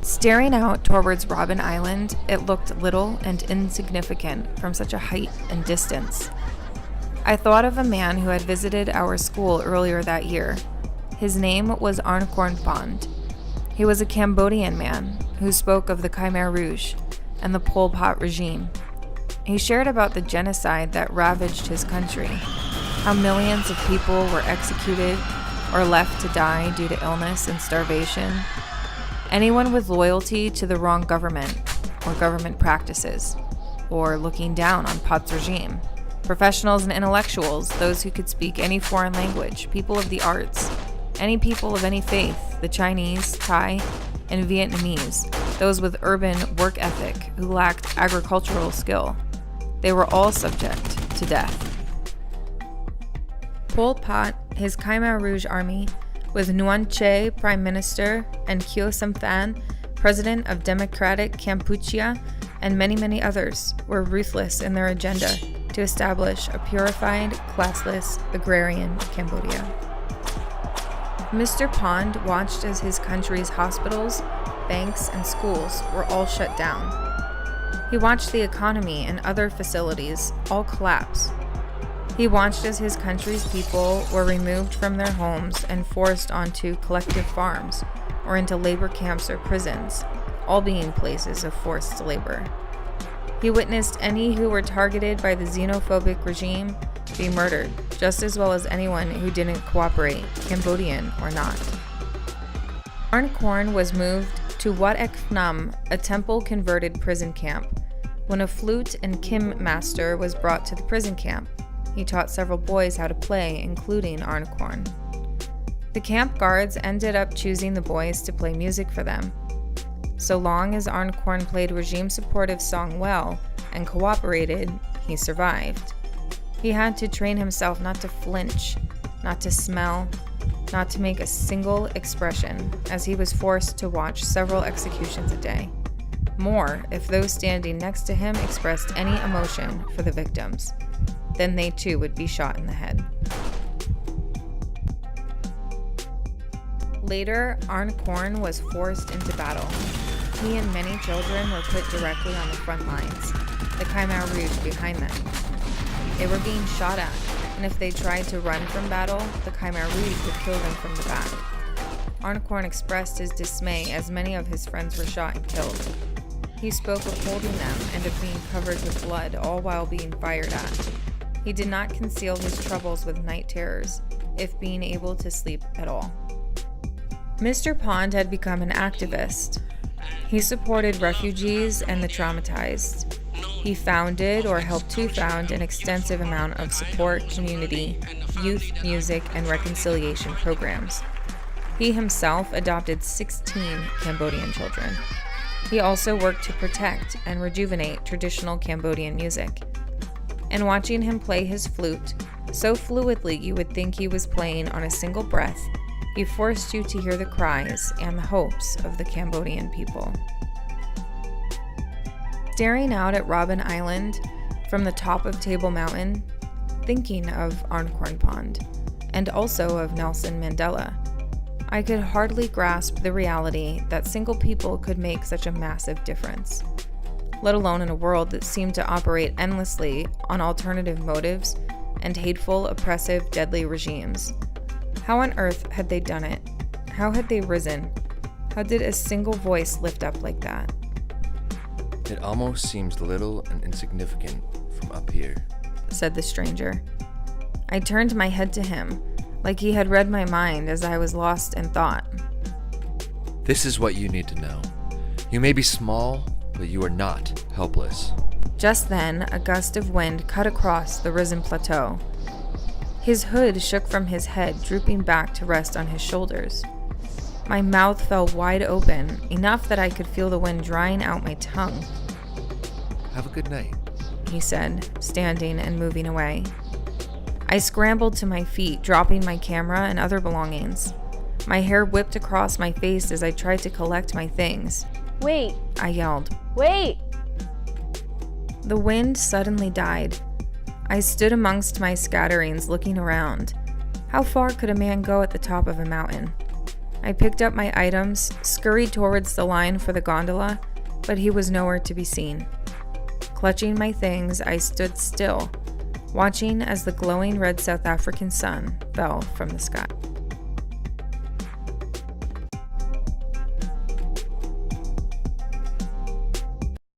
Staring out towards Robben Island, it looked little and insignificant from such a height and distance. I thought of a man who had visited our school earlier that year. His name was Arnkorn Pond. He was a Cambodian man who spoke of the Khmer Rouge and the Pol Pot regime. He shared about the genocide that ravaged his country, how millions of people were executed or left to die due to illness and starvation. Anyone with loyalty to the wrong government or government practices, or looking down on Pot's regime. Professionals and intellectuals, those who could speak any foreign language, people of the arts, any people of any faith, the Chinese, Thai, and Vietnamese, those with urban work ethic who lacked agricultural skill. They were all subject to death. Pol Pot, his Khmer Rouge army, with Nguyen Che Prime Minister and Khieu Samphan, President of Democratic Kampuchea, and many others, were ruthless in their agenda to establish a purified, classless, agrarian Cambodia. Mr. Pond watched as his country's hospitals, banks, and schools were all shut down. He watched the economy and other facilities all collapse. He watched as his country's people were removed from their homes and forced onto collective farms or into labor camps or prisons, all being places of forced labor. He witnessed any who were targeted by the xenophobic regime be murdered, just as well as anyone who didn't cooperate, Cambodian or not. Arnkorn was moved to Wat Ek Phnom, a temple-converted prison camp. When a flute and kim master was brought to the prison camp, he taught several boys how to play, including Arnkorn. The camp guards ended up choosing the boys to play music for them. So long as Arnkorn played regime-supportive song well and cooperated, he survived. He had to train himself not to flinch, not to smell, not to make a single expression, as he was forced to watch several executions a day. More if those standing next to him expressed any emotion for the victims. Then they too would be shot in the head. Later, Arnkorn was forced into battle. He and many children were put directly on the front lines, the Khmer Rouge behind them. They were being shot at, and if they tried to run from battle, the Khmer Rouge would kill them from the back. Arnkorn expressed his dismay as many of his friends were shot and killed. He spoke of holding them and of being covered with blood, all while being fired at. He did not conceal his troubles with night terrors, if being able to sleep at all. Mr. Pond had become an activist. He supported refugees and the traumatized. He founded or helped to found an extensive amount of support, community, youth, music, and reconciliation programs. He himself adopted 16 Cambodian children. He also worked to protect and rejuvenate traditional Cambodian music. And watching him play his flute, so fluidly you would think he was playing on a single breath, he forced you to hear the cries and the hopes of the Cambodian people. Staring out at Robben Island from the top of Table Mountain, thinking of Arnkorn Pond, and also of Nelson Mandela, I could hardly grasp the reality that single people could make such a massive difference, let alone in a world that seemed to operate endlessly on alternative motives and hateful, oppressive, deadly regimes. How on earth had they done it? How had they risen? How did a single voice lift up like that? It almost seems little and insignificant from up here, said the stranger. I turned my head to him, like he had read my mind as I was lost in thought. This is what you need to know. You may be small, but you are not helpless. Just then, a gust of wind cut across the risen plateau. His hood shook from his head, drooping back to rest on his shoulders. My mouth fell wide open, enough that I could feel the wind drying out my tongue. Have a good night, he said, standing and moving away. I scrambled to my feet, dropping my camera and other belongings. My hair whipped across my face as I tried to collect my things. Wait, I yelled. Wait! The wind suddenly died. I stood amongst my scatterings looking around. How far could a man go at the top of a mountain? I picked up my items, scurried towards the line for the gondola, but he was nowhere to be seen. Clutching my things, I stood still, watching as the glowing red South African sun fell from the sky.